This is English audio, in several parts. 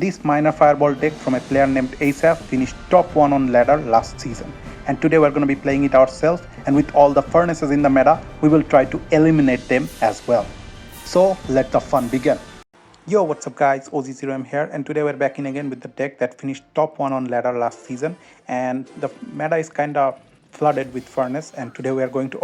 This minor fireball deck from a player named Asaf finished top 1 on ladder last season. And today we're going to be playing it ourselves, and with all the furnaces in the meta, we will try to eliminate them as well. So let the fun begin. Yo, what's up guys, OZ0M here, and today we're back in again with the deck that finished top 1 on ladder last season, and the meta is kinda flooded with furnace, and today we are going to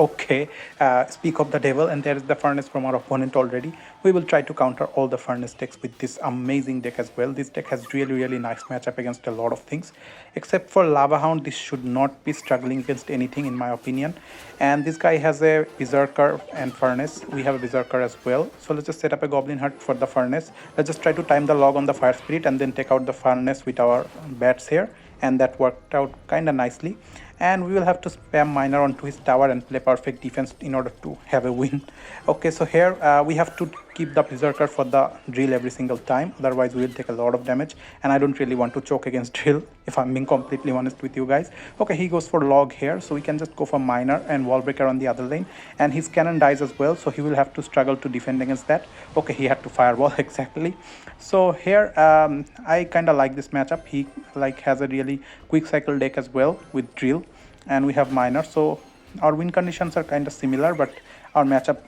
speak of the devil, and there is the furnace from our opponent already. We will try to counter all the furnace decks with this amazing deck as well. This deck has really nice matchup against a lot of things, except for Lava Hound. This should not be struggling against anything in my opinion, and this guy has a Berserker and furnace. We have a Berserker as well, so let's just set up a Goblin Hut for the furnace. Let's just try to time the log on the Fire Spirit and then take out the furnace with our bats here, and that worked out kind of nicely. And we will have to spam miner onto his tower and play perfect defense in order to have a win. Okay, so here we have to keep the Berserker for the drill every single time, otherwise we will take a lot of damage, and I don't really want to choke against drill if I'm being completely honest with you guys. Okay, he goes for log here, so we can just go for miner and wall breaker on the other lane, and his cannon dies as well, so he will have to struggle to defend against that. Okay, he had to fireball exactly. So here I kind of like this matchup. He has a really quick cycle deck as well with drill, and we have miner, so our win conditions are kind of similar, but our matchup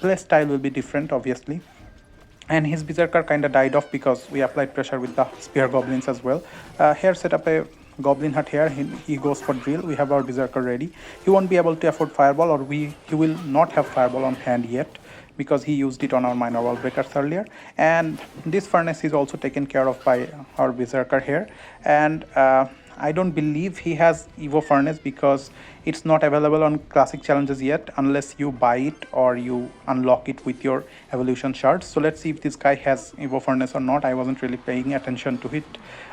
play style will be different obviously. And his Berserker kind of died off because we applied pressure with the spear goblins as well. Here set up a Goblin Hut here. He goes for drill. We have our Berserker ready. He won't be able to afford fireball, or he will not have fireball on hand yet, because he used it on our minor wall breakers earlier. And this furnace is also taken care of by our Berserker here. And I don't believe he has Evo Furnace because it's not available on classic challenges yet unless you buy it or you unlock it with your evolution shards. So let's see if this guy has Evo Furnace or not. I wasn't really paying attention to it.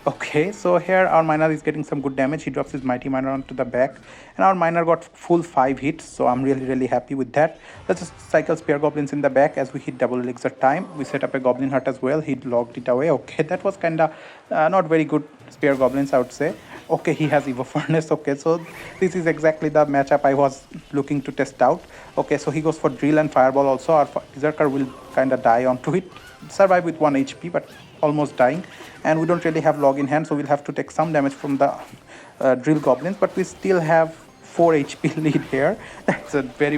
Okay, so here our miner is getting some good damage. He drops his mighty miner onto the back, and our miner got full 5 hits, so I'm really happy with that. Let's just cycle spear goblins in the back as we hit double elixir time. We set up a Goblin Hut as well. He logged it away. Okay, that was kind of not very good spear goblins, I would say. Okay, he has Evo Furnace. Okay, so this is exactly the matchup I was looking to test out. Okay, so he goes for drill and fireball also. Our Berserker will kind of die onto it, survive with 1 HP, but almost dying. And we don't really have log in hand, so we'll have to take some damage from the drill goblins, but we still have 4 HP lead here. That's a very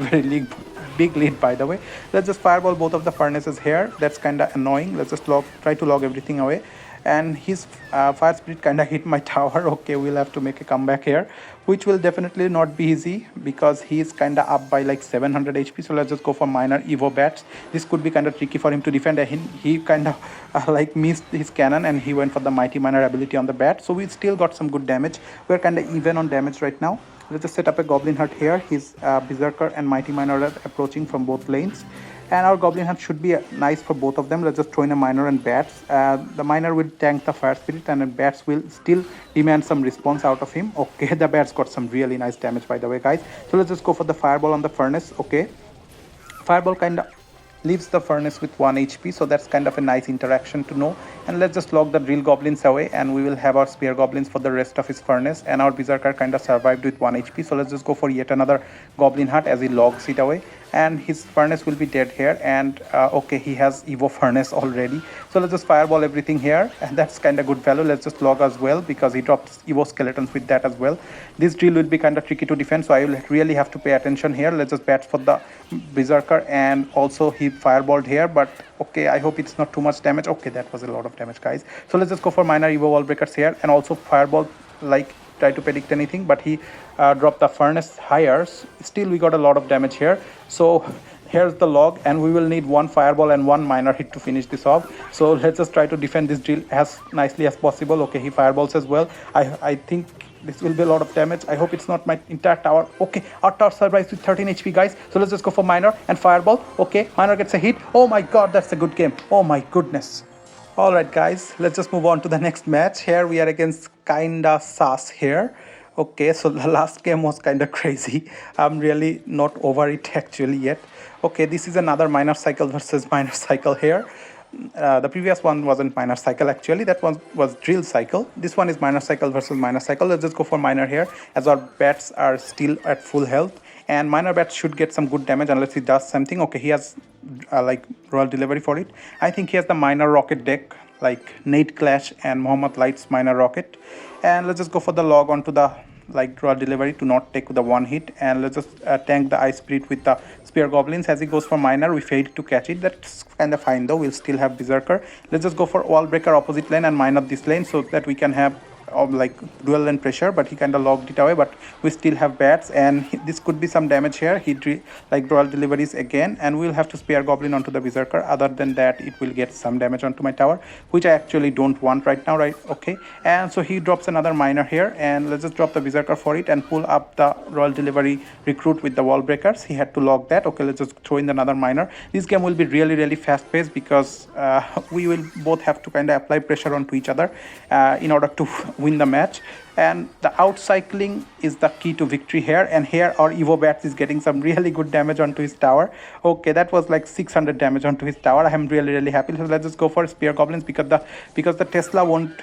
big lead, by the way. Let's just fireball both of the furnaces here. That's kind of annoying. Let's just try to log everything away. And his fire spirit kind of hit my tower. Okay, we'll have to make a comeback here, which will definitely not be easy because he's kind of up by 700 HP. So let's just go for minor Evo bats. This could be kind of tricky for him to defend. He kind of missed his cannon, and he went for the mighty miner ability on the bat. So we still got some good damage. We're kind of even on damage right now. Let's just set up a Goblin Hut here. His Berserker and mighty miner are approaching from both lanes, and our Goblin Hut should be nice for both of them. Let's just throw in a miner and bats. The miner will tank the fire spirit, and the bats will still demand some response out of him. Okay, the bats got some really nice damage, by the way, guys. So let's just go for the fireball on the furnace. Okay, fireball kind of leaves the furnace with 1 HP, so that's kind of a nice interaction to know. And let's just log the drill goblins away, and we will have our spear goblins for the rest of his furnace. And our Berserker kind of survived with 1 HP, so let's just go for yet another Goblin Hut as he logs it away, and his furnace will be dead here. And okay, he has Evo Furnace already, so let's just fireball everything here, and that's kind of good value. Let's just log as well because he drops Evo skeletons with that as well. This drill will be kind of tricky to defend, so I will really have to pay attention here. Let's just bat for the Berserker, and also he fireballed here, but okay, I hope it's not too much damage. Okay, that was a lot of damage, guys. So let's just go for minor Evo wall breakers here, and also fireball, try to predict anything, but he dropped the furnace higher. Still we got a lot of damage here. So here's the log, and we will need 1 fireball and 1 minor hit to finish this off. So let's just try to defend this drill as nicely as possible. Okay, he fireballs as well. I think this will be a lot of damage. I hope it's not my entire tower. Okay, our tower survives with 13 HP, guys. So let's just go for minor and fireball. Okay, minor gets a hit. Oh my god, that's a good game. Oh my goodness. Alright guys, let's just move on to the next match. Here we are against kinda Sass here. Okay, so the last game was kinda crazy. I'm really not over it actually yet. Okay, this is another minor cycle versus minor cycle here. The previous one wasn't minor cycle actually, that one was drill cycle. This one is minor cycle versus minor cycle. Let's just go for minor here as our bats are still at full health, and minor bats should get some good damage unless he does something. Okay, he has royal delivery for it. I think he has the minor rocket deck like Nate Clash and Muhammad Light's minor rocket. And let's just go for the log onto the like draw delivery to not take the one hit, and let's just tank the Ice Spirit with the Spear Goblins. As he goes for minor, we failed to catch it. That's kind of fine though, we'll still have Berserker. Let's just go for Wall Breaker opposite lane and mine up this lane so that we can have like dual lane pressure, but he kind of logged it away, but we still have bats, and this could be some damage here. He like dual deliveries again, and we'll have to Spear Goblin onto the Berserker. Other than that, it will get some damage onto my tower, which I actually don't want right now, right? Okay, and so he drops another miner here, and let's just drop the Berserker for it and pull up the Royal Delivery Recruit with the Wall Breakers. He had to log that. Okay, let's just throw in another miner. This game will be really fast paced because we will both have to kind of apply pressure onto each other in order to win the match, and the outcycling is the key to victory here. And here our Evo Bats is getting some really good damage onto his tower. Okay, that was like 600 damage onto his tower. I am really happy. So let's just go for Spear Goblins because the Tesla won't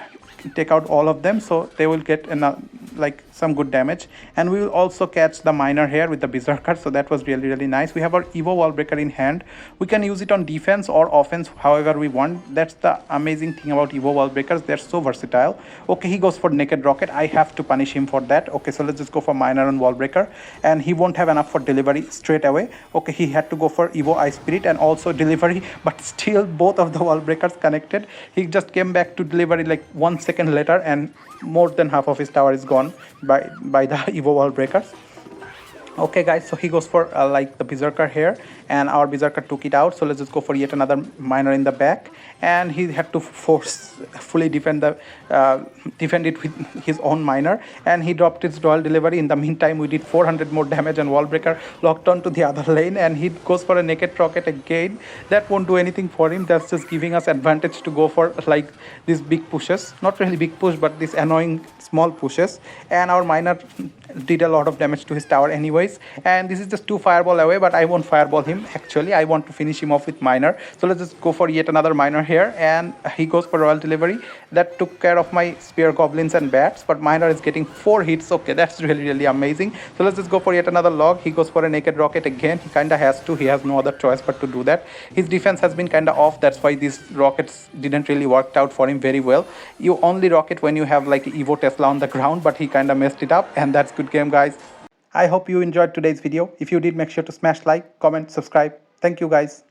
take out all of them, so they will get like some good damage. And we will also catch the miner here with the Berserker, so that was really nice. We have our Evo Wall Breaker in hand. We can use it on defense or offense however we want. That's the amazing thing about Evo Wall Breakers, they're so versatile. Okay, he goes for Naked Rocket. I have to punish him for that. Okay, so let's just go for miner and Wall Breaker, and he won't have enough for delivery straight away. Okay, he had to go for Evo Ice Spirit and also delivery, but still both of the Wall Breakers connected. He just came back to delivery like 1 second later, and more than half of his tower is gone by the Evo Wall Breakers. Okay guys, so he goes for like the Berserker here, and our Berserker took it out. So let's just go for yet another miner in the back, and he had to fully defend it with his own miner, and he dropped his dual delivery. In the meantime, we did 400 more damage, and Wall Breaker locked on to the other lane, and he goes for a Naked Rocket again. That won't do anything for him. That's just giving us advantage to go for like these big pushes, not really big push, but these annoying small pushes. And our miner did a lot of damage to his tower anyways, and this is just 2 fireball away, but I won't fireball him. Actually, I want to finish him off with miner. So let's just go for yet another miner here, and he goes for Royal Delivery. That took care of my Spear Goblins and Bats, but miner is getting 4 hits. Okay, that's really amazing. So let's just go for yet another log. He goes for a Naked Rocket again. He kind of has to. He has no other choice but to do that. His defense has been kind of off. That's why these rockets didn't really work out for him very well. You only rocket when you have like Evo Tesla on the ground, but he kind of messed it up, and that's good game, guys. I hope you enjoyed today's video. If you did, make sure to smash like, comment, subscribe. Thank you, guys.